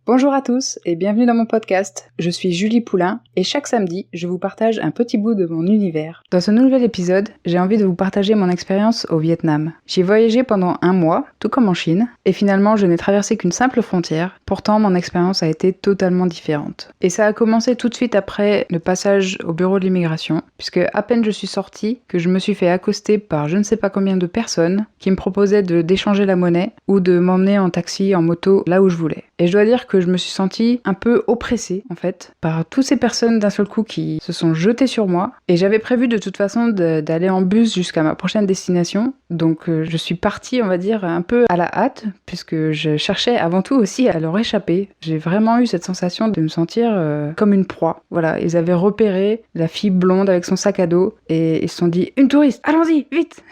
Bonjour à tous et bienvenue dans mon podcast. Je suis Julie Poulain et chaque samedi, je vous partage un petit bout de mon univers. Dans ce nouvel épisode, j'ai envie de vous partager mon expérience au Vietnam. J'ai voyagé pendant 1 mois, tout comme en Chine, et finalement je n'ai traversé qu'une simple frontière. Pourtant, mon expérience a été totalement différente. Et ça a commencé tout de suite après le passage au bureau de l'immigration, puisque à peine je suis sortie, que je me suis fait accoster par je ne sais pas combien de personnes qui me proposaient d'échanger la monnaie ou de m'emmener en taxi, en moto, là où je voulais. Et je dois dire que je me suis sentie un peu oppressée, en fait, par toutes ces personnes d'un seul coup qui se sont jetées sur moi. Et j'avais prévu de toute façon d'aller en bus jusqu'à ma prochaine destination. Donc je suis partie, on va dire, un peu à la hâte, puisque je cherchais avant tout aussi à leur échapper. J'ai vraiment eu cette sensation de me sentir comme une proie. Voilà, ils avaient repéré la fille blonde avec son sac à dos et ils se sont dit « Une touriste, allons-y, vite !»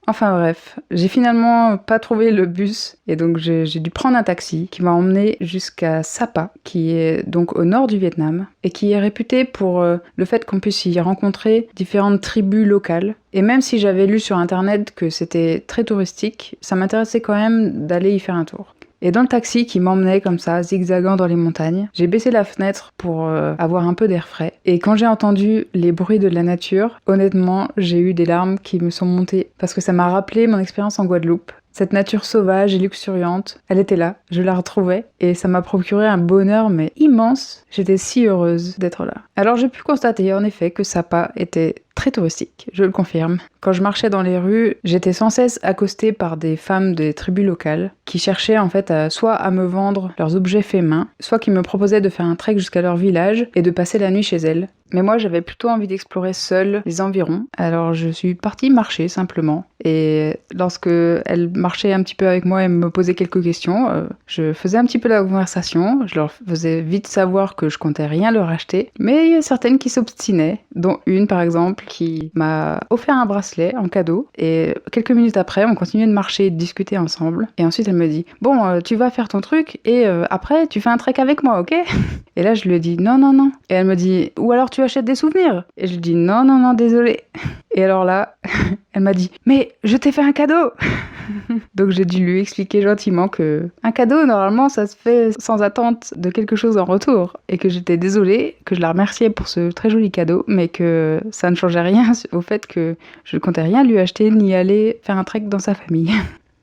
Enfin bref, j'ai finalement pas trouvé le bus et donc j'ai dû prendre un taxi qui m'a emmené jusqu'à Sapa, qui est donc au nord du Vietnam et qui est réputé pour le fait qu'on puisse y rencontrer différentes tribus locales. Et même si j'avais lu sur internet que c'était très touristique, ça m'intéressait quand même d'aller y faire un tour. Et dans le taxi qui m'emmenait comme ça, zigzagant dans les montagnes, j'ai baissé la fenêtre pour avoir un peu d'air frais. Et quand j'ai entendu les bruits de la nature, honnêtement, j'ai eu des larmes qui me sont montées parce que ça m'a rappelé mon expérience en Guadeloupe. Cette nature sauvage et luxuriante, elle était là, je la retrouvais, et ça m'a procuré un bonheur mais immense. J'étais si heureuse d'être là. Alors j'ai pu constater en effet que Sapa était très touristique, je le confirme. Quand je marchais dans les rues, j'étais sans cesse accostée par des femmes des tribus locales qui cherchaient en fait soit à me vendre leurs objets faits main, soit qui me proposaient de faire un trek jusqu'à leur village et de passer la nuit chez elles. Mais moi j'avais plutôt envie d'explorer seule les environs, alors je suis partie marcher simplement. Et lorsque elles marchaient un petit peu avec moi et me posaient quelques questions, je faisais un petit peu la conversation, je leur faisais vite savoir que je comptais rien leur acheter, mais il y a certaines qui s'obstinaient, dont une par exemple qui m'a offert un bracelet en cadeau, et quelques minutes après on continuait de marcher et de discuter ensemble, et ensuite elle me dit « Bon, tu vas faire ton truc, et après tu fais un trek avec moi, ok ?» Et là je lui ai dit « Non, non, non », et elle me dit « Ou alors tu achètes des souvenirs ?» Et je lui dis « Non, non, non, désolé ». Et alors là, elle m'a dit « Mais je t'ai fait un cadeau !» Donc j'ai dû lui expliquer gentiment que un cadeau, normalement, ça se fait sans attente de quelque chose en retour. Et que j'étais désolée, que je la remerciais pour ce très joli cadeau, mais que ça ne changeait rien au fait que je ne comptais rien lui acheter ni aller faire un trek dans sa famille.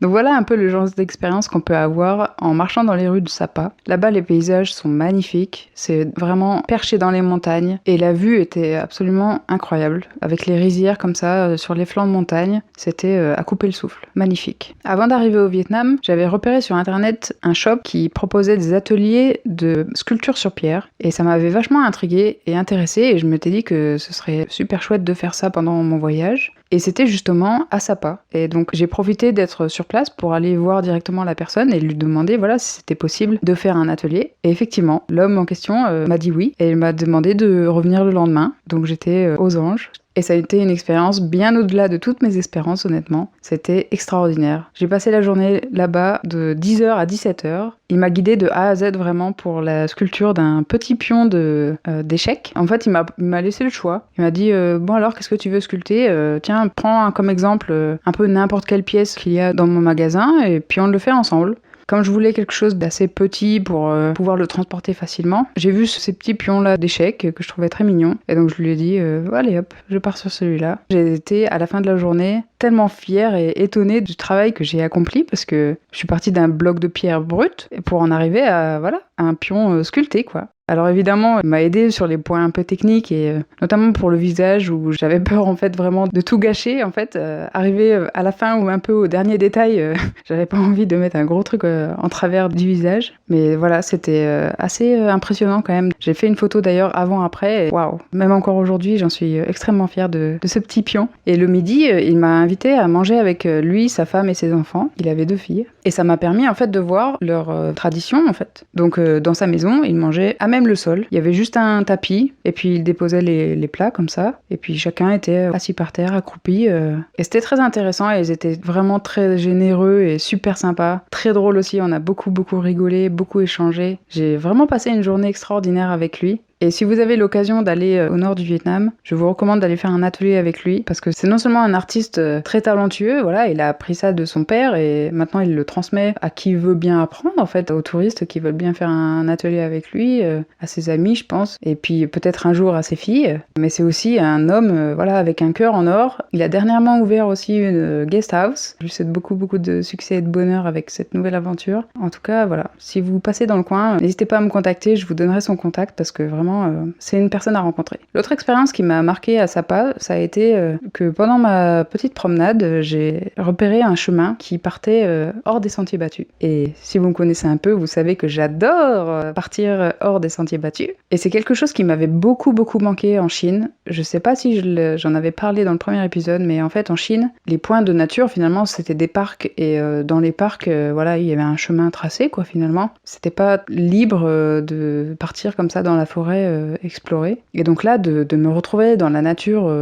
Donc voilà un peu le genre d'expérience qu'on peut avoir en marchant dans les rues de Sapa. Là-bas, les paysages sont magnifiques, c'est vraiment perché dans les montagnes et la vue était absolument incroyable. Avec les rizières comme ça sur les flancs de montagne, c'était à couper le souffle. Magnifique. Avant d'arriver au Vietnam, j'avais repéré sur internet un shop qui proposait des ateliers de sculpture sur pierre et ça m'avait vachement intriguée et intéressée et je m'étais dit que ce serait super chouette de faire ça pendant mon voyage. Et c'était justement à Sapa. Et donc j'ai profité d'être sur place pour aller voir directement la personne et lui demander voilà si c'était possible de faire un atelier. Et effectivement, l'homme en question m'a dit oui et il m'a demandé de revenir le lendemain. Donc j'étais aux anges. Et ça a été une expérience bien au-delà de toutes mes espérances, honnêtement. C'était extraordinaire. J'ai passé la journée là-bas de 10h à 17h. Il m'a guidée de A à Z vraiment pour la sculpture d'un petit pion d'échecs. En fait, il m'a laissé le choix. Il m'a dit bon alors, qu'est-ce que tu veux sculpter Tiens, prends comme exemple un peu n'importe quelle pièce qu'il y a dans mon magasin et puis on le fait ensemble. Comme je voulais quelque chose d'assez petit pour pouvoir le transporter facilement, j'ai vu ces petits pions-là d'échecs que je trouvais très mignons. Et donc je lui ai dit, allez hop, je pars sur celui-là. J'ai été, à la fin de la journée, tellement fière et étonnée du travail que j'ai accompli parce que je suis partie d'un bloc de pierre brute pour en arriver à un pion sculpté, quoi. Alors évidemment, il m'a aidé sur les points un peu techniques et notamment pour le visage où j'avais peur en fait vraiment de tout gâcher en fait. Arriver à la fin ou un peu au dernier détail, j'avais pas envie de mettre un gros truc en travers du visage. Mais voilà, c'était assez impressionnant quand même. J'ai fait une photo d'ailleurs avant-après et waouh, même encore aujourd'hui, j'en suis extrêmement fière de ce petit pion. Et le midi, il m'a invité à manger avec lui, sa femme et ses enfants. Il avait 2 filles. Et ça m'a permis en fait de voir leur tradition en fait. Donc dans sa maison, il mangeait à même le sol. Il y avait juste un tapis et puis il déposait les plats comme ça. Et puis chacun était assis par terre, accroupi. Et c'était très intéressant et ils étaient vraiment très généreux et super sympas. Très drôle aussi, on a beaucoup rigolé, beaucoup échangé. J'ai vraiment passé une journée extraordinaire avec lui. Et si vous avez l'occasion d'aller au nord du Vietnam, je vous recommande d'aller faire un atelier avec lui parce que c'est non seulement un artiste très talentueux, voilà, il a appris ça de son père et maintenant il le transmet à qui veut bien apprendre en fait, aux touristes qui veulent bien faire un atelier avec lui, à ses amis je pense, et puis peut-être un jour à ses filles. Mais c'est aussi un homme voilà, avec un cœur en or. Il a dernièrement ouvert aussi une guest house. Je lui souhaite beaucoup de succès et de bonheur avec cette nouvelle aventure. En tout cas, voilà, si vous passez dans le coin, n'hésitez pas à me contacter, je vous donnerai son contact parce que vraiment, c'est une personne à rencontrer. L'autre expérience qui m'a marquée à Sapa, ça a été que pendant ma petite promenade, j'ai repéré un chemin qui partait hors des sentiers battus. Et si vous me connaissez un peu, vous savez que j'adore partir hors des sentiers battus. Et c'est quelque chose qui m'avait beaucoup manqué en Chine. Je sais pas si j'en avais parlé dans le premier épisode, mais en fait en Chine, les points de nature finalement c'était des parcs et dans les parcs, voilà, il y avait un chemin tracé quoi finalement. C'était pas libre de partir comme ça dans la forêt explorer. Et donc là, de me retrouver dans la nature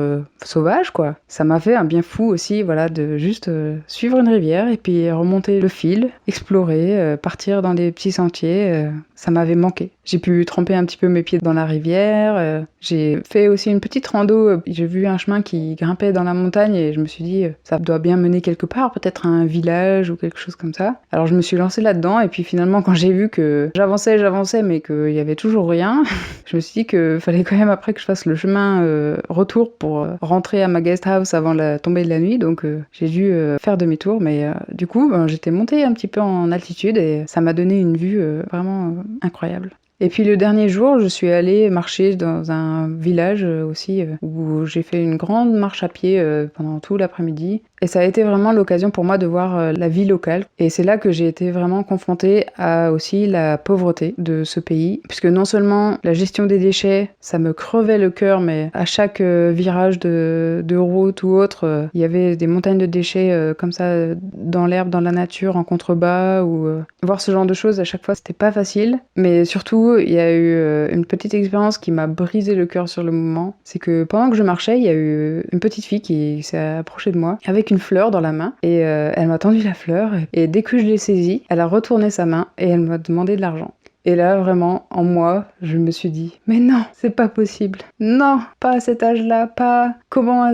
sauvage quoi, ça m'a fait un bien fou aussi, voilà, de juste suivre une rivière et puis remonter le fil, explorer, partir dans des petits sentiers. Ça m'avait manqué. J'ai pu tremper un petit peu mes pieds dans la rivière. J'ai fait aussi une petite rando. J'ai vu un chemin qui grimpait dans la montagne et je me suis dit, ça doit bien mener quelque part, peut-être à un village ou quelque chose comme ça. Alors je me suis lancée là-dedans et puis finalement quand j'ai vu que j'avançais mais qu'il y avait toujours rien, je me suis dit qu'il fallait quand même après que je fasse le chemin retour pour rentrer à ma guest house avant la tombée de la nuit. Donc j'ai dû faire demi-tour. Mais du coup, j'étais montée un petit peu en altitude et ça m'a donné une vue vraiment incroyable. Et puis le dernier jour, je suis allée marcher dans un village aussi où j'ai fait une grande marche à pied pendant tout l'après-midi. Et ça a été vraiment l'occasion pour moi de voir la vie locale. Et c'est là que j'ai été vraiment confrontée à aussi la pauvreté de ce pays. Puisque non seulement la gestion des déchets, ça me crevait le cœur, mais à chaque virage de route ou autre, il y avait des montagnes de déchets comme ça dans l'herbe, dans la nature, en contrebas. Ou voir ce genre de choses à chaque fois, c'était pas facile. Mais surtout, il y a eu une petite expérience qui m'a brisé le cœur sur le moment. C'est que pendant que je marchais, il y a eu une petite fille qui s'est approchée de moi avec une fleur dans la main et elle m'a tendu la fleur et dès que je l'ai saisie, elle a retourné sa main et elle m'a demandé de l'argent. Et là, vraiment, en moi, je me suis dit, mais non, c'est pas possible. Non, pas à cet âge-là, pas... Comment...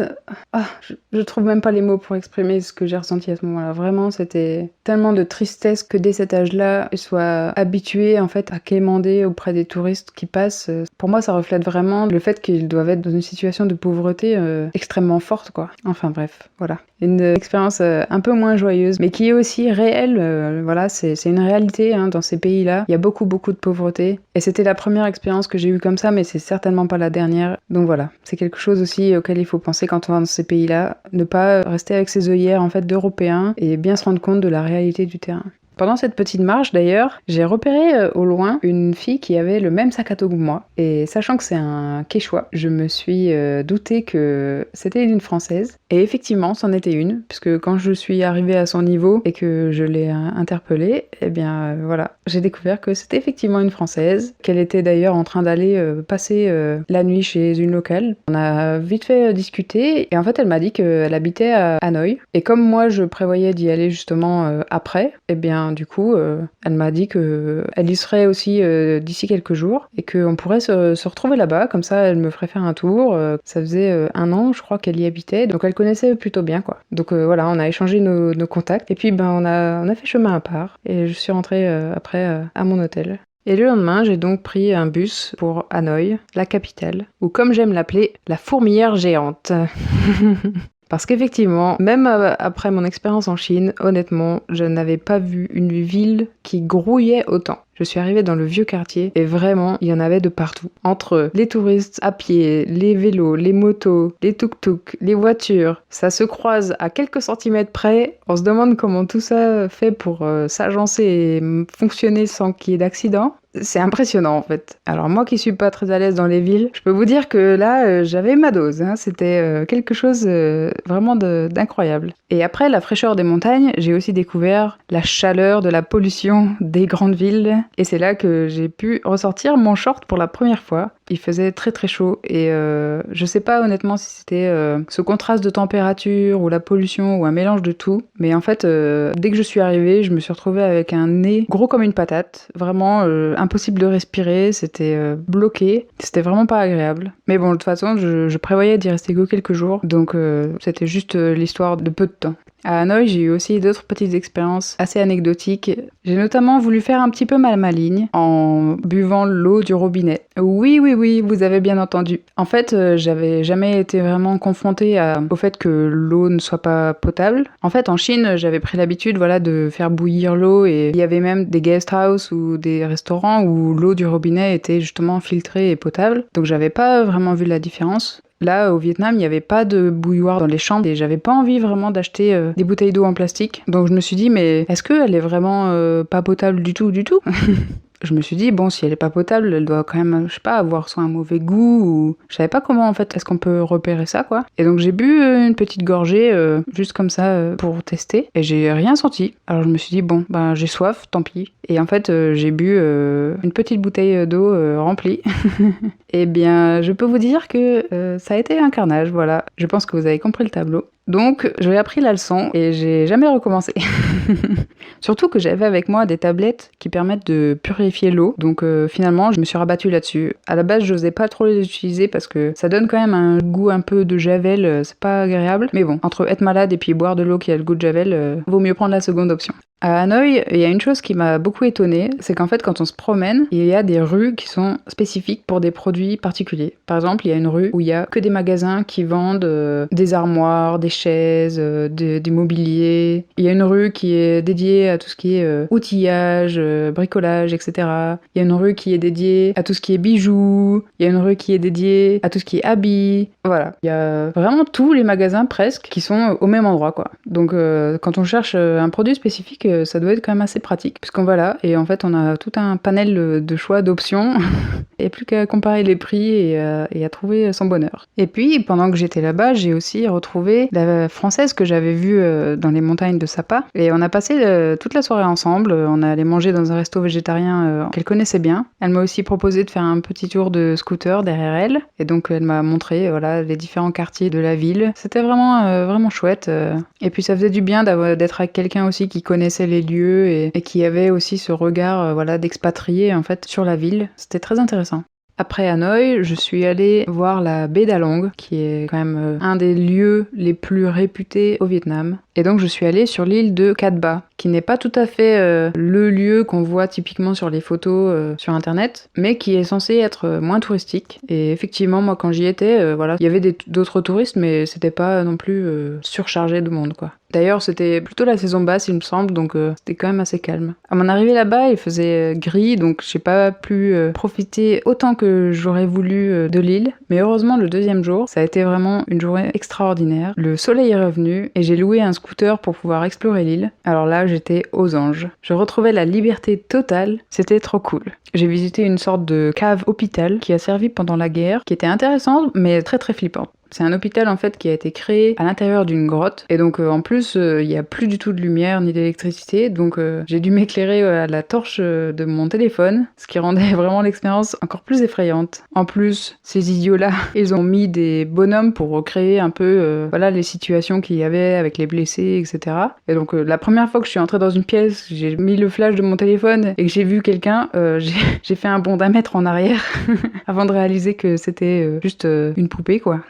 je trouve même pas les mots pour exprimer ce que j'ai ressenti à ce moment-là. Vraiment, c'était tellement de tristesse que dès cet âge-là, je sois habituée, en fait, à quémander auprès des touristes qui passent. Pour moi, ça reflète vraiment le fait qu'ils doivent être dans une situation de pauvreté extrêmement forte, quoi. Enfin bref, voilà. Une expérience un peu moins joyeuse, mais qui est aussi réelle. Voilà, c'est une réalité hein, dans ces pays-là. Il y a beaucoup de pauvreté. Et c'était la première expérience que j'ai eue comme ça, mais c'est certainement pas la dernière. Donc voilà, c'est quelque chose aussi auquel il faut penser quand on va dans ces pays-là. Ne pas rester avec ses œillères en fait d'Européens et bien se rendre compte de la réalité du terrain. Pendant cette petite marche d'ailleurs, j'ai repéré au loin une fille qui avait le même sac à dos que moi. Et sachant que c'est un Quechua, je me suis douté que c'était une Française. Et effectivement, c'en était une, puisque quand je suis arrivée à son niveau et que je l'ai interpellée, eh bien voilà, j'ai découvert que c'était effectivement une Française, qu'elle était d'ailleurs en train d'aller passer la nuit chez une locale. On a vite fait discuter et en fait elle m'a dit qu'elle habitait à Hanoï. Et comme moi je prévoyais d'y aller justement après, eh bien du coup, elle m'a dit qu'elle y serait aussi d'ici quelques jours et qu'on pourrait se retrouver là-bas, comme ça elle me ferait faire un tour. Ça faisait 1 an, je crois qu'elle y habitait, donc elle connaissait plutôt bien quoi. Donc voilà, on a échangé nos contacts et puis on a fait chemin à part et je suis rentrée après à mon hôtel. Et le lendemain, j'ai donc pris un bus pour Hanoï, la capitale, ou comme j'aime l'appeler, la fourmilière géante. Parce qu'effectivement, même après mon expérience en Chine, honnêtement, je n'avais pas vu une ville qui grouillait autant. Je suis arrivée dans le vieux quartier et vraiment, il y en avait de partout. Entre les touristes à pied, les vélos, les motos, les tuk-tuk, les voitures, ça se croise à quelques centimètres près. On se demande comment tout ça fait pour s'agencer et fonctionner sans qu'il y ait d'accident. C'est impressionnant en fait. Alors moi qui suis pas très à l'aise dans les villes, je peux vous dire que là j'avais ma dose, hein. C'était quelque chose vraiment d'incroyable. Et après la fraîcheur des montagnes, j'ai aussi découvert la chaleur de la pollution des grandes villes Et c'est là que j'ai pu ressortir mon short pour la première fois. Il faisait très très chaud et je sais pas honnêtement si c'était ce contraste de température ou la pollution ou un mélange de tout. Mais en fait, dès que je suis arrivée, je me suis retrouvée avec un nez gros comme une patate. Vraiment impossible de respirer, c'était bloqué. C'était vraiment pas agréable. Mais bon, de toute façon, je prévoyais d'y rester que quelques jours. Donc c'était juste l'histoire de peu de temps. À Hanoï, j'ai eu aussi d'autres petites expériences assez anecdotiques. J'ai notamment voulu faire un petit peu ma maligne en buvant l'eau du robinet. Oui, vous avez bien entendu. En fait, j'avais jamais été vraiment confrontée au fait que l'eau ne soit pas potable. En fait, en Chine, j'avais pris l'habitude, voilà, de faire bouillir l'eau et il y avait même des guest house ou des restaurants où l'eau du robinet était justement filtrée et potable. Donc j'avais pas vraiment vu la différence. Là, au Vietnam, il n'y avait pas de bouilloire dans les chambres et j'avais pas envie vraiment d'acheter des bouteilles d'eau en plastique. Donc je me suis dit, mais est-ce qu'elle est vraiment pas potable du tout Je me suis dit, bon, si elle est pas potable, elle doit quand même, je sais pas, avoir soit un mauvais goût ou... Je savais pas comment, en fait, est-ce qu'on peut repérer ça, quoi. Et donc j'ai bu une petite gorgée, juste comme ça, pour tester, et j'ai rien senti. Alors je me suis dit, bon, ben j'ai soif, tant pis. Et en fait, j'ai bu une petite bouteille d'eau remplie. Eh bien, je peux vous dire que ça a été un carnage, voilà. Je pense que vous avez compris le tableau. Donc, j'ai appris la leçon et j'ai jamais recommencé. Surtout que j'avais avec moi des tablettes qui permettent de purifier l'eau. Donc, finalement, je me suis rabattue là-dessus. À la base, je n'osais pas trop les utiliser parce que ça donne quand même un goût un peu de javel. C'est pas agréable. Mais bon, entre être malade et puis boire de l'eau qui a le goût de javel, vaut mieux prendre la seconde option. À Hanoï, il y a une chose qui m'a beaucoup étonnée, c'est qu'en fait, quand on se promène, il y a des rues qui sont spécifiques pour des produits particuliers. Par exemple, il y a une rue où il y a que des magasins qui vendent des armoires, des chaises, du mobilier. Il y a une rue qui est dédiée à tout ce qui est outillage, bricolage, etc. Il y a une rue qui est dédiée à tout ce qui est bijoux. Il y a une rue qui est dédiée à tout ce qui est habits. Voilà. Il y a vraiment tous les magasins presque qui sont au même endroit, quoi. Donc, quand on cherche un produit spécifique, ça doit être quand même assez pratique, puisqu'on va là, et en fait, on a tout un panel de choix, d'options. Il n'y a plus qu'à comparer les prix et à trouver son bonheur. Et puis, pendant que j'étais là-bas, j'ai aussi retrouvé la française que j'avais vue dans les montagnes de Sapa. Et on a passé toute la soirée ensemble. On allait manger dans un resto végétarien qu'elle connaissait bien. Elle m'a aussi proposé de faire un petit tour de scooter derrière elle. Et donc, elle m'a montré voilà, les différents quartiers de la ville. C'était vraiment chouette. Et puis, ça faisait du bien d'être avec quelqu'un aussi qui connaissait les lieux et qui avait aussi ce regard voilà, d'expatrié en fait, sur la ville. C'était très intéressant. Après Hanoï, je suis allée voir la baie d'Along, qui est quand même un des lieux les plus réputés au Vietnam. Et donc je suis allée sur l'île de Cat Ba, qui n'est pas tout à fait le lieu qu'on voit typiquement sur les photos sur internet, mais qui est censé être moins touristique. Et effectivement, moi quand j'y étais, voilà, il y avait d'autres touristes, mais c'était pas non plus surchargé de monde, quoi. D'ailleurs, c'était plutôt la saison basse, il me semble, donc c'était quand même assez calme. À mon arrivée là-bas, il faisait gris, donc j'ai pas pu profiter autant que j'aurais voulu de l'île. Mais heureusement, le deuxième jour, ça a été vraiment une journée extraordinaire. Le soleil est revenu et j'ai loué un scooter pour pouvoir explorer l'île. Alors là, j'étais aux anges. Je retrouvais la liberté totale, c'était trop cool. J'ai visité une sorte de cave hôpital qui a servi pendant la guerre, qui était intéressante, mais très très flippante. C'est un hôpital en fait qui a été créé à l'intérieur d'une grotte et donc en plus il n'y a plus du tout de lumière ni d'électricité donc j'ai dû m'éclairer à la torche de mon téléphone, ce qui rendait vraiment l'expérience encore plus effrayante. En plus, ces idiots-là, ils ont mis des bonhommes pour recréer un peu voilà les situations qu'il y avait avec les blessés, etc. Et donc la première fois que je suis entrée dans une pièce, j'ai mis le flash de mon téléphone et que j'ai vu quelqu'un, j'ai fait un bond d'1 mètre en arrière avant de réaliser que c'était juste une poupée quoi.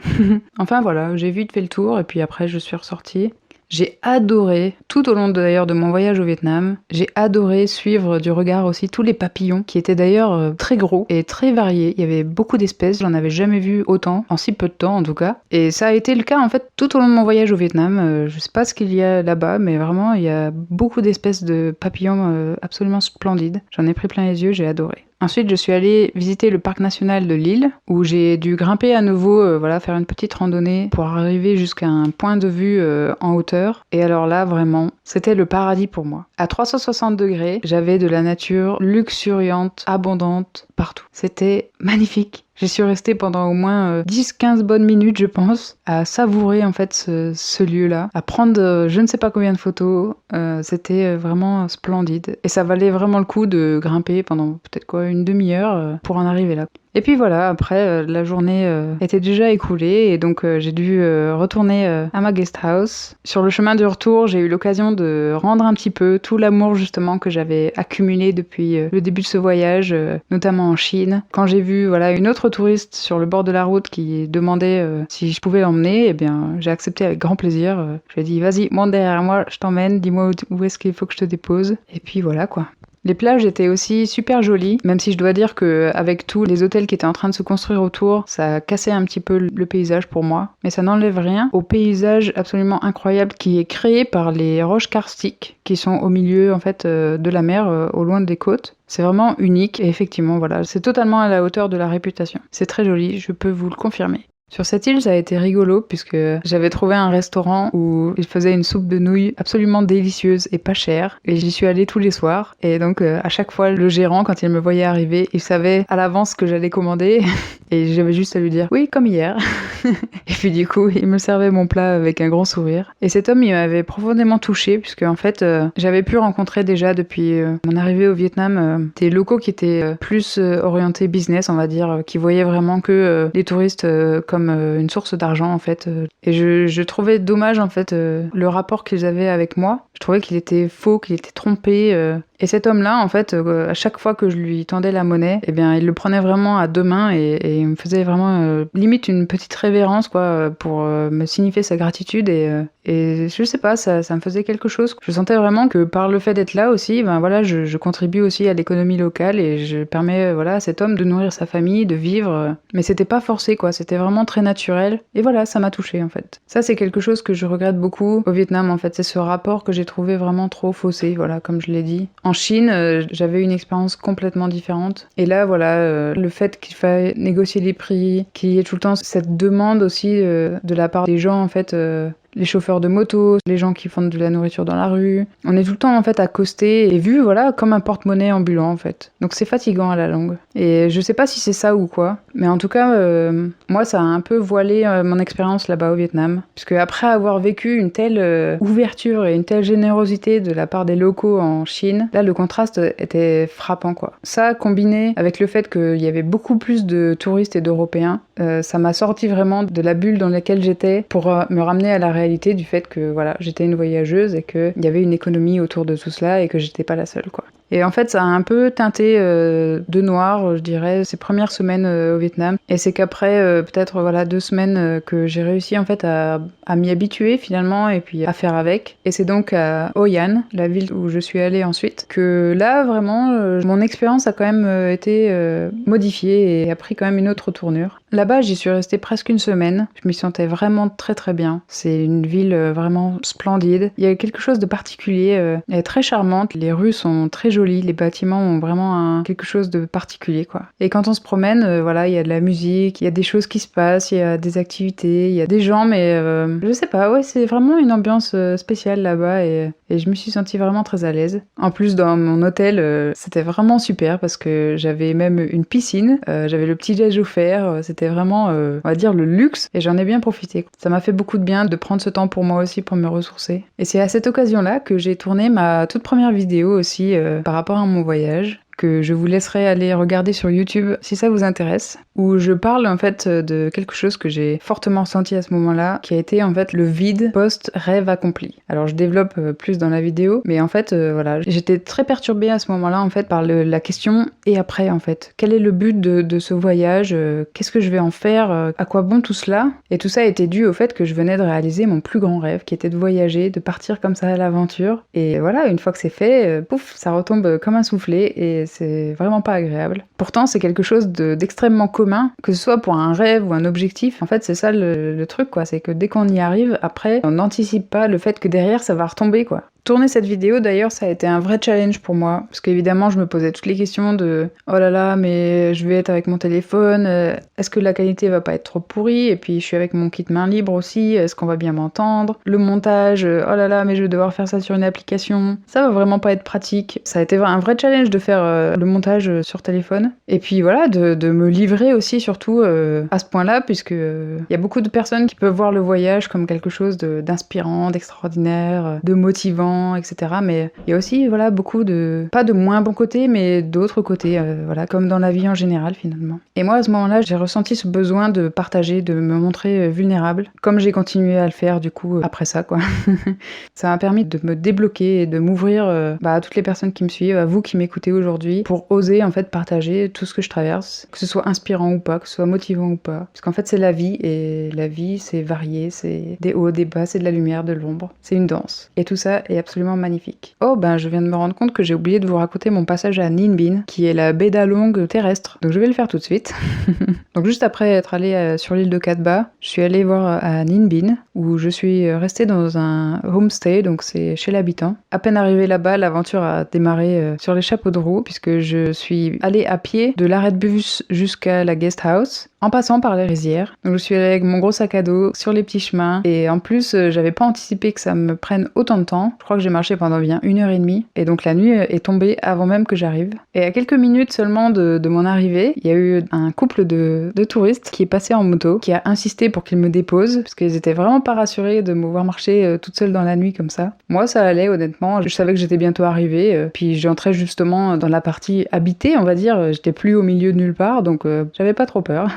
Enfin voilà, j'ai vite fait le tour et puis après je suis ressortie. J'ai adoré, tout au long d'ailleurs de mon voyage au Vietnam, j'ai adoré suivre du regard aussi tous les papillons qui étaient d'ailleurs très gros et très variés. Il y avait beaucoup d'espèces, j'en avais jamais vu autant, en si peu de temps en tout cas. Et ça a été le cas en fait tout au long de mon voyage au Vietnam. Je sais pas ce qu'il y a là-bas, mais vraiment il y a beaucoup d'espèces de papillons absolument splendides. J'en ai pris plein les yeux, j'ai adoré. Ensuite, je suis allée visiter le parc national de l'île, où j'ai dû grimper à nouveau, voilà, faire une petite randonnée pour arriver jusqu'à un point de vue en hauteur. Et alors là, vraiment, c'était le paradis pour moi. À 360 degrés, j'avais de la nature luxuriante, abondante, partout. C'était magnifique. J'y suis restée pendant au moins 10-15 bonnes minutes, je pense, à savourer en fait ce lieu-là, à prendre je ne sais pas combien de photos. C'était vraiment splendide. Et ça valait vraiment le coup de grimper pendant peut-être une demi-heure pour en arriver là. Et puis voilà, après, la journée était déjà écoulée et donc j'ai dû retourner à ma guest house. Sur le chemin du retour, j'ai eu l'occasion de rendre un petit peu tout l'amour justement que j'avais accumulé depuis le début de ce voyage, notamment en Chine. Quand j'ai vu une autre touriste sur le bord de la route qui demandait si je pouvais l'emmener, eh bien j'ai accepté avec grand plaisir. Je lui ai dit vas-y, monte derrière moi, je t'emmène, dis-moi où est-ce qu'il faut que je te dépose. Et puis voilà quoi. Les plages étaient aussi super jolies, même si je dois dire qu'avec tous les hôtels qui étaient en train de se construire autour, ça cassait un petit peu le paysage pour moi. Mais ça n'enlève rien au paysage absolument incroyable qui est créé par les roches karstiques qui sont au milieu en fait de la mer, au loin des côtes. C'est vraiment unique et effectivement c'est totalement à la hauteur de la réputation. C'est très joli, je peux vous le confirmer. Sur cette île, ça a été rigolo puisque j'avais trouvé un restaurant où ils faisaient une soupe de nouilles absolument délicieuse et pas chère. Et j'y suis allée tous les soirs. Et donc, à chaque fois, le gérant, quand il me voyait arriver, il savait à l'avance ce que j'allais commander. Et j'avais juste à lui dire « Oui, comme hier ». Et puis du coup, il me servait mon plat avec un grand sourire. Et cet homme, il m'avait profondément touchée puisque en fait, j'avais pu rencontrer déjà depuis mon arrivée au Vietnam des locaux qui étaient plus orientés business, on va dire, qui voyaient vraiment que les touristes comme une source d'argent en fait. Et je trouvais dommage en fait le rapport qu'ils avaient avec moi. Je trouvais qu'il était faux, qu'il était trompé. Et cet homme-là, en fait, à chaque fois que je lui tendais la monnaie, eh bien, il le prenait vraiment à deux mains et il me faisait vraiment limite une petite révérence, pour me signifier sa gratitude. Et je sais pas, ça me faisait quelque chose. Je sentais vraiment que par le fait d'être là aussi, je contribue aussi à l'économie locale et je permets, à cet homme de nourrir sa famille, de vivre. Mais c'était pas forcé, c'était vraiment très naturel. Et voilà, ça m'a touchée, en fait. Ça, c'est quelque chose que je regrette beaucoup au Vietnam, en fait. C'est ce rapport que j'ai trouvé vraiment trop faussé, comme je l'ai dit. En Chine, j'avais une expérience complètement différente. Et là, le fait qu'il faille négocier les prix, qu'il y ait tout le temps cette demande aussi de la part des gens, en fait, les chauffeurs de moto, les gens qui vendent de la nourriture dans la rue. On est tout le temps en fait accosté et vu comme un porte-monnaie ambulant en fait. Donc c'est fatigant à la longue. Et je sais pas si c'est ça ou quoi, mais en tout cas moi ça a un peu voilé mon expérience là-bas au Vietnam, puisque après avoir vécu une telle ouverture et une telle générosité de la part des locaux en Chine, là le contraste était frappant quoi. Ça combiné avec le fait qu'il y avait beaucoup plus de touristes et d'Européens, ça m'a sorti vraiment de la bulle dans laquelle j'étais pour me ramener à la réalité du fait que j'étais une voyageuse et qu'il y avait une économie autour de tout cela et que j'étais pas la seule quoi. Et en fait, ça a un peu teinté de noir, je dirais, ces premières semaines au Vietnam. Et c'est qu'après, peut-être 2 semaines, que j'ai réussi en fait à m'y habituer finalement et puis à faire avec. Et c'est donc à Hoi An, la ville où je suis allée ensuite, que là vraiment, mon expérience a quand même été modifiée et a pris quand même une autre tournure. Là-bas, j'y suis restée presque une semaine. Je m'y sentais vraiment très très bien. C'est une ville vraiment splendide. Il y a quelque chose de particulier. Elle est très charmante. Les rues sont très jolies. Les bâtiments ont vraiment quelque chose de particulier, quoi. Et quand on se promène, il y a de la musique, il y a des choses qui se passent, il y a des activités, il y a des gens, mais je sais pas, c'est vraiment une ambiance spéciale là-bas et je me suis sentie vraiment très à l'aise. En plus, dans mon hôtel, c'était vraiment super parce que j'avais même une piscine, j'avais le petit déj offert, c'était vraiment, on va dire, le luxe et j'en ai bien profité. Ça m'a fait beaucoup de bien de prendre ce temps pour moi aussi, pour me ressourcer. Et c'est à cette occasion-là que j'ai tourné ma toute première vidéo aussi par rapport à mon voyage, que je vous laisserai aller regarder sur YouTube si ça vous intéresse, où je parle en fait de quelque chose que j'ai fortement ressenti à ce moment-là, qui a été en fait le vide post-rêve accompli. Alors je développe plus dans la vidéo, mais en fait j'étais très perturbée à ce moment-là en fait par la question et après en fait. Quel est le but de ce voyage? Qu'est-ce que je vais en faire? À quoi bon tout cela? Et tout ça a été dû au fait que je venais de réaliser mon plus grand rêve, qui était de voyager, de partir comme ça à l'aventure. Et voilà, une fois que c'est fait, pouf, ça retombe comme un soufflet et c'est vraiment pas agréable. Pourtant, c'est quelque chose d'extrêmement commun, que ce soit pour un rêve ou un objectif. En fait, c'est ça le truc, quoi. C'est que dès qu'on y arrive, après, on n'anticipe pas le fait que derrière, ça va retomber, quoi. Tourner cette vidéo d'ailleurs, ça a été un vrai challenge pour moi, parce qu'évidemment je me posais toutes les questions de oh là là, mais je vais être avec mon téléphone, est-ce que la qualité va pas être trop pourrie, et puis je suis avec mon kit main libre aussi, est-ce qu'on va bien m'entendre, le montage, oh là là, mais je vais devoir faire ça sur une application, ça va vraiment pas être pratique. Ça a été un vrai challenge de faire le montage sur téléphone, et puis voilà, de me livrer aussi surtout à ce point-là, puisque y a beaucoup de personnes qui peuvent voir le voyage comme quelque chose d'inspirant, d'extraordinaire, de motivant, etc. Mais il y a aussi voilà, beaucoup de, pas de moins bons côtés, mais d'autres côtés, voilà, comme dans la vie en général finalement. Et moi à ce moment-là, j'ai ressenti ce besoin de partager, de me montrer vulnérable, comme j'ai continué à le faire du coup après ça, quoi. Ça m'a permis de me débloquer et de m'ouvrir à toutes les personnes qui me suivent, à vous qui m'écoutez aujourd'hui, pour oser en fait partager tout ce que je traverse, que ce soit inspirant ou pas, que ce soit motivant ou pas. Parce qu'en fait c'est la vie, et la vie c'est varié, c'est des hauts, des bas, c'est de la lumière, de l'ombre, c'est une danse. Et tout ça est absolument magnifique. Oh je viens de me rendre compte que j'ai oublié de vous raconter mon passage à Ninh Binh, qui est la baie d'Along terrestre. Donc je vais le faire tout de suite. Donc juste après être allée sur l'île de Cat Ba, je suis allée voir à Ninh Binh, où je suis restée dans un homestay, donc c'est chez l'habitant. À peine arrivée là-bas, l'aventure a démarré sur les chapeaux de roue, puisque je suis allée à pied de l'arrêt de bus jusqu'à la guest house, en passant par les rizières. Donc je suis allée avec mon gros sac à dos sur les petits chemins, et en plus j'avais pas anticipé que ça me prenne autant de temps. Je crois que j'ai marché pendant bien 1h30, et donc la nuit est tombée avant même que j'arrive. Et à quelques minutes seulement de mon arrivée, il y a eu un couple de touristes qui est passé en moto, qui a insisté pour qu'ils me déposent, parce qu'ils étaient vraiment pas rassurés de me voir marcher toute seule dans la nuit comme ça. Moi ça allait honnêtement, je savais que j'étais bientôt arrivée, puis j'entrais justement dans la partie habitée, on va dire, j'étais plus au milieu de nulle part, donc j'avais pas trop peur.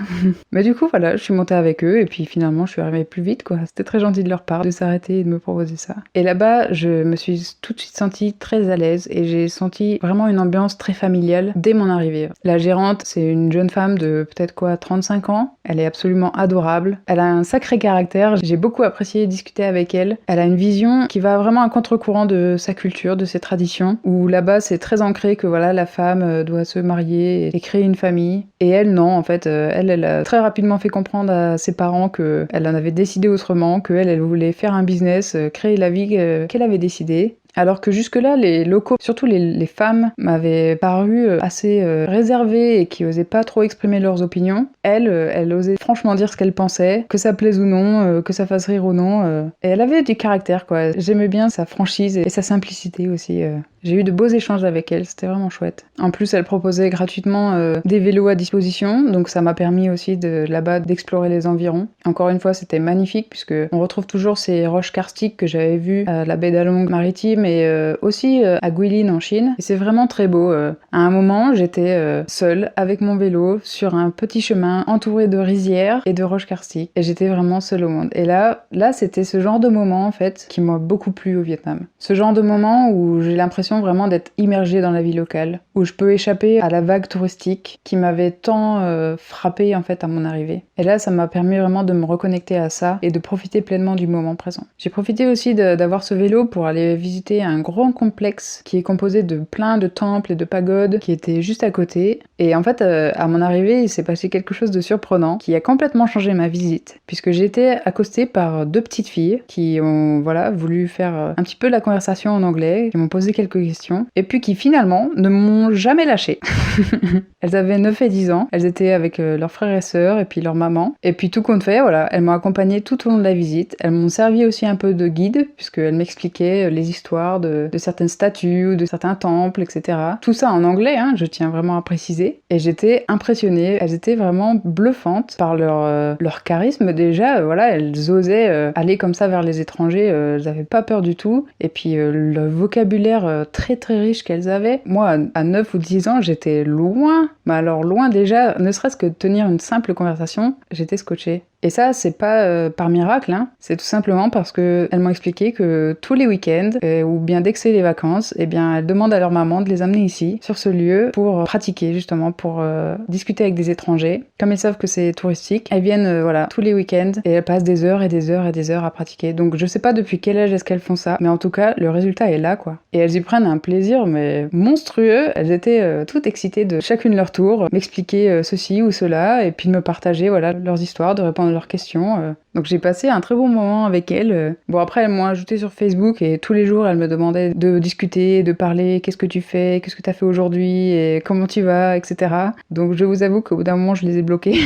Mais du coup voilà, je suis montée avec eux, et puis finalement je suis arrivée plus vite quoi. C'était très gentil de leur part de s'arrêter et de me proposer ça. Et là-bas, je me suis tout de suite sentie très à l'aise, et j'ai senti vraiment une ambiance très familiale dès mon arrivée. La gérante, c'est une jeune femme de peut-être 35 ans. Elle est absolument adorable. Elle a un sacré caractère. J'ai beaucoup apprécié discuter avec elle. Elle a une vision qui va vraiment à contre-courant de sa culture, de ses traditions, où là-bas c'est très ancré que voilà, la femme doit se marier et créer une famille. Et elle, non, en fait, elle a très rapidement fait comprendre à ses parents qu'elle en avait décidé autrement, elle voulait faire un business, créer la vie qu'elle avait décidé. Alors que jusque-là, les locaux, surtout les femmes, m'avaient paru assez réservées et qui osaient pas trop exprimer leurs opinions. Elle osait franchement dire ce qu'elle pensait, que ça plaise ou non, que ça fasse rire ou non. Et elle avait du caractère, quoi. J'aimais bien sa franchise et sa simplicité aussi. J'ai eu de beaux échanges avec elle, c'était vraiment chouette. En plus, elle proposait gratuitement des vélos à disposition, donc ça m'a permis aussi là-bas d'explorer les environs. Encore une fois, c'était magnifique, puisque on retrouve toujours ces roches karstiques que j'avais vues à la baie d'Along maritime, et aussi à Guilin en Chine. Et c'est vraiment très beau. À un moment, j'étais seule avec mon vélo sur un petit chemin entouré de rizières et de roches karstiques. Et j'étais vraiment seule au monde. Et là, c'était ce genre de moment en fait qui m'a beaucoup plu au Vietnam. Ce genre de moment où j'ai l'impression vraiment d'être immergée dans la vie locale, où je peux échapper à la vague touristique qui m'avait tant frappée en fait à mon arrivée. Et là, ça m'a permis vraiment de me reconnecter à ça et de profiter pleinement du moment présent. J'ai profité aussi d'avoir ce vélo pour aller visiter un grand complexe qui est composé de plein de temples et de pagodes qui étaient juste à côté. Et en fait, à mon arrivée, il s'est passé quelque chose de surprenant qui a complètement changé ma visite, puisque j'ai été accostée par 2 petites filles qui ont voulu faire un petit peu la conversation en anglais, qui m'ont posé quelques questions, et puis qui finalement ne m'ont jamais lâché. Elles avaient 9 et 10 ans, elles étaient avec leurs frères et sœurs et puis leur maman, et puis tout compte fait, elles m'ont accompagnée tout au long de la visite. Elles m'ont servi aussi un peu de guide, puisqu'elles m'expliquaient les histoires de certaines statues ou de certains temples, etc. Tout ça en anglais, je tiens vraiment à préciser, et j'étais impressionnée. Elles étaient vraiment bluffantes par leur charisme déjà, elles osaient aller comme ça vers les étrangers, elles n'avaient pas peur du tout, et puis le vocabulaire très très riche qu'elles avaient. Moi, à 9 ou 10 ans, j'étais loin, mais alors loin déjà, ne serait-ce que de tenir une simple conversation, j'étais scotchée. Et ça, c'est pas par miracle, c'est tout simplement parce que elles m'ont expliqué que tous les week-ends, ou bien dès que c'est les vacances, elles demandent à leur maman de les amener ici, sur ce lieu, pour pratiquer justement, pour discuter avec des étrangers. Comme elles savent que c'est touristique, elles viennent tous les week-ends et elles passent des heures et des heures et des heures à pratiquer. Donc je sais pas depuis quel âge est-ce qu'elles font ça, mais en tout cas, le résultat est là, quoi. Et elles y prennent un plaisir, mais monstrueux. Elles étaient toutes excitées de chacune leur tour, m'expliquer ceci ou cela, et puis de me partager leurs histoires, de répondre leurs questions. Donc j'ai passé un très bon moment avec elle. Bon après elles m'ont ajouté sur Facebook et tous les jours elle me demandait de discuter, de parler, qu'est-ce que tu fais, qu'est-ce que tu as fait aujourd'hui, et comment tu vas, etc. Donc je vous avoue qu'au bout d'un moment je les ai bloqués.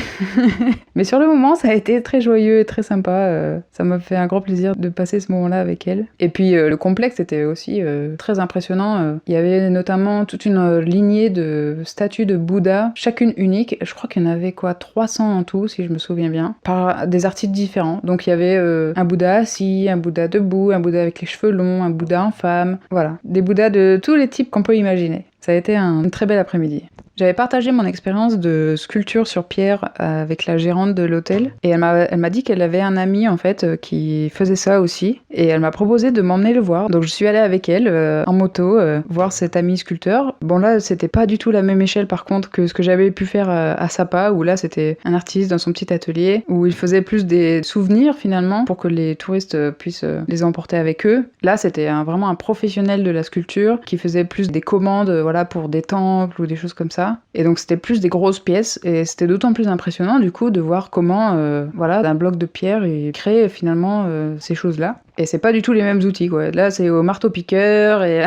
Mais sur le moment ça a été très joyeux et très sympa. Ça m'a fait un grand plaisir de passer ce moment-là avec elle. Et puis le complexe était aussi très impressionnant. Il y avait notamment toute une lignée de statues de Bouddha, chacune unique. Je crois qu'il y en avait 300 en tout si je me souviens bien, par des artistes différents. Donc il y avait un Bouddha assis, un Bouddha debout, un Bouddha avec les cheveux longs, un Bouddha en femme, voilà. Des Bouddhas de tous les types qu'on peut imaginer. Ça a été un très bel après-midi. J'avais partagé mon expérience de sculpture sur pierre avec la gérante de l'hôtel et elle m'a dit qu'elle avait un ami en fait qui faisait ça aussi et elle m'a proposé de m'emmener le voir. Donc je suis allée avec elle en moto voir cet ami sculpteur. Bon là c'était pas du tout la même échelle par contre que ce que j'avais pu faire à Sapa où là c'était un artiste dans son petit atelier où il faisait plus des souvenirs finalement pour que les touristes puissent les emporter avec eux. Là c'était vraiment un professionnel de la sculpture qui faisait plus des commandes voilà pour des temples ou des choses comme ça. Et donc c'était plus des grosses pièces et c'était d'autant plus impressionnant du coup de voir comment voilà d'un bloc de pierre il crée finalement ces choses-là. Et c'est pas du tout les mêmes outils quoi. Là c'est au marteau-piqueur et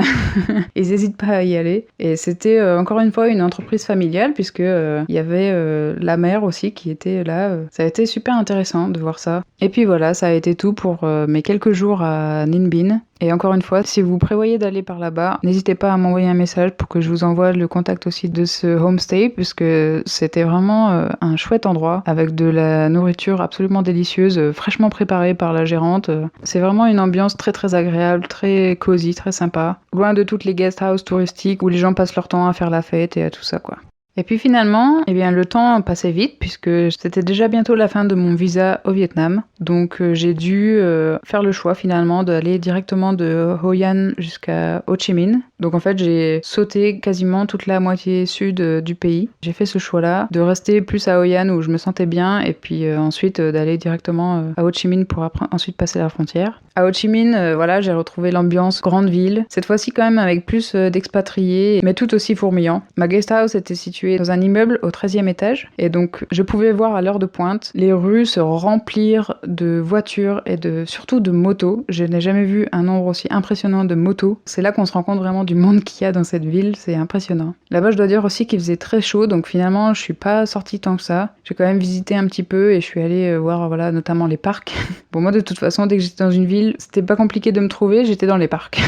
ils hésitent pas à y aller. Et c'était encore une fois une entreprise familiale puisque il y avait la mère aussi qui était là. Ça a été super intéressant de voir ça. Et puis voilà, ça a été tout pour mes quelques jours à Ninh Binh. Et encore une fois, si vous prévoyez d'aller par là-bas, n'hésitez pas à m'envoyer un message pour que je vous envoie le contact aussi de ce homestay, puisque c'était vraiment un chouette endroit, avec de la nourriture absolument délicieuse, fraîchement préparée par la gérante. C'est vraiment une ambiance très très agréable, très cosy, très sympa. Loin de toutes les guest houses touristiques où les gens passent leur temps à faire la fête et à tout ça quoi. Et puis finalement, eh bien, le temps passait vite puisque c'était déjà bientôt la fin de mon visa au Vietnam. Donc j'ai dû faire le choix finalement d'aller directement de Hoi An jusqu'à Ho Chi Minh. Donc en fait j'ai sauté quasiment toute la moitié sud du pays. J'ai fait ce choix-là de rester plus à Hoi An où je me sentais bien et puis ensuite d'aller directement à Ho Chi Minh pour ensuite passer la frontière. À Ho Chi Minh, voilà, j'ai retrouvé l'ambiance grande ville. Cette fois-ci quand même avec plus d'expatriés, mais tout aussi fourmillant. Ma guest house était située dans un immeuble au 13e étage et donc je pouvais voir à l'heure de pointe les rues se remplir de voitures et surtout de motos. Je n'ai jamais vu un nombre aussi impressionnant de motos. C'est là qu'on se rend compte vraiment du monde qu'il y a dans cette ville, c'est impressionnant. Là-bas, je dois dire aussi qu'il faisait très chaud, donc finalement, je suis pas sortie tant que ça. J'ai quand même visité un petit peu et je suis allée voir voilà, notamment les parcs. Bon, moi, de toute façon, dès que j'étais dans une ville, c'était pas compliqué de me trouver, j'étais dans les parcs.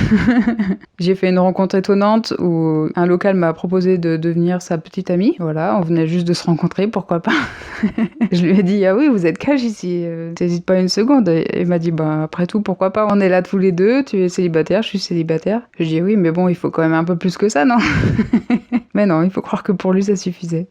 J'ai fait une rencontre étonnante où un local m'a proposé de devenir sa petite amie. Voilà, on venait juste de se rencontrer, pourquoi pas. Je lui ai dit, ah oui, vous êtes cash ici, t'hésites pas une seconde. Et il m'a dit, bah après tout, pourquoi pas, on est là tous les deux, tu es célibataire, je suis célibataire. Je lui ai dit, oui, mais bon, il faut quand même un peu plus que ça, non? Mais non, il faut croire que pour lui, ça suffisait.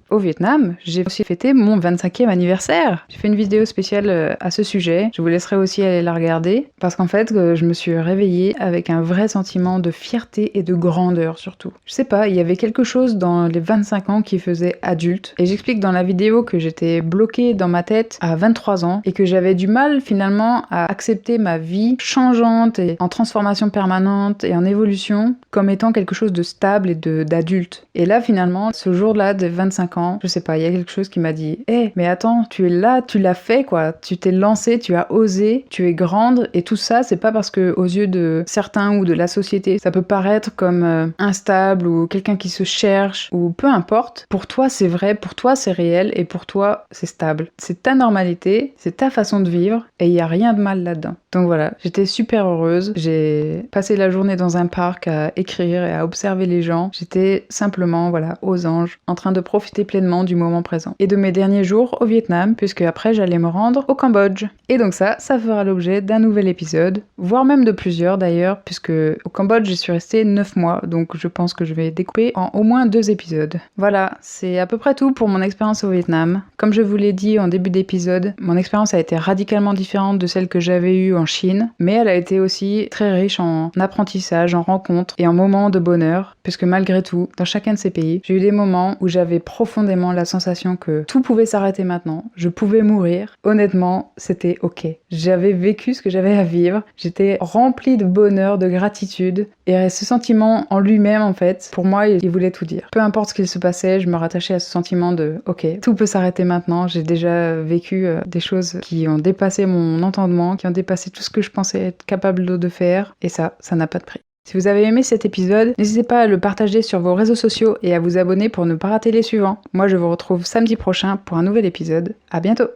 Au Vietnam, j'ai aussi fêté mon 25e anniversaire. J'ai fait une vidéo spéciale à ce sujet. Je vous laisserai aussi aller la regarder. Parce qu'en fait, je me suis réveillée avec un vrai sentiment de fierté et de grandeur surtout. Je sais pas, il y avait quelque chose dans les 25 ans qui faisait adulte. Et j'explique dans la vidéo que j'étais bloquée dans ma tête à 23 ans et que j'avais du mal finalement à accepter ma vie changeante et en transformation permanente et en évolution comme étant quelque chose de stable et d'adulte. Et là finalement, ce jour-là de 25 ans, je sais pas, il y a quelque chose qui m'a dit mais attends, tu es là, tu l'as fait quoi, tu t'es lancée, tu as osé, tu es grande et tout ça, c'est pas parce que aux yeux de certains ou de la société, ça peut paraître comme instable ou quelqu'un qui se cherche ou peu importe. Pour toi, c'est vrai, pour toi, c'est réel et pour toi, c'est stable. C'est ta normalité, c'est ta façon de vivre et il y a rien de mal là-dedans. Donc voilà, j'étais super heureuse. J'ai passé la journée dans un parc à écrire et à observer les gens. J'étais simplement, voilà, aux anges, en train de profiter pleinement du moment présent. Et de mes derniers jours au Vietnam, puisque après j'allais me rendre au Cambodge. Et donc ça fera l'objet d'un nouvel épisode, voire même de plusieurs d'ailleurs, puisque au Cambodge j'y suis restée 9 mois, donc je pense que je vais découper en au moins 2 épisodes. Voilà, c'est à peu près tout pour mon expérience au Vietnam. Comme je vous l'ai dit en début d'épisode, mon expérience a été radicalement différente de celle que j'avais eue en en Chine, mais elle a été aussi très riche en apprentissage, en rencontres et en moments de bonheur, puisque malgré tout, dans chacun de ces pays, j'ai eu des moments où j'avais profondément la sensation que tout pouvait s'arrêter maintenant, je pouvais mourir. Honnêtement, c'était ok. J'avais vécu ce que j'avais à vivre, j'étais remplie de bonheur, de gratitude, et ce sentiment en lui-même, en fait, pour moi, il voulait tout dire. Peu importe ce qu'il se passait, je me rattachais à ce sentiment de ok, tout peut s'arrêter maintenant, j'ai déjà vécu des choses qui ont dépassé mon entendement, qui ont dépassé tout ce que je pensais être capable de faire, et ça n'a pas de prix. Si vous avez aimé cet épisode, n'hésitez pas à le partager sur vos réseaux sociaux et à vous abonner pour ne pas rater les suivants. Moi, je vous retrouve samedi prochain pour un nouvel épisode. À bientôt!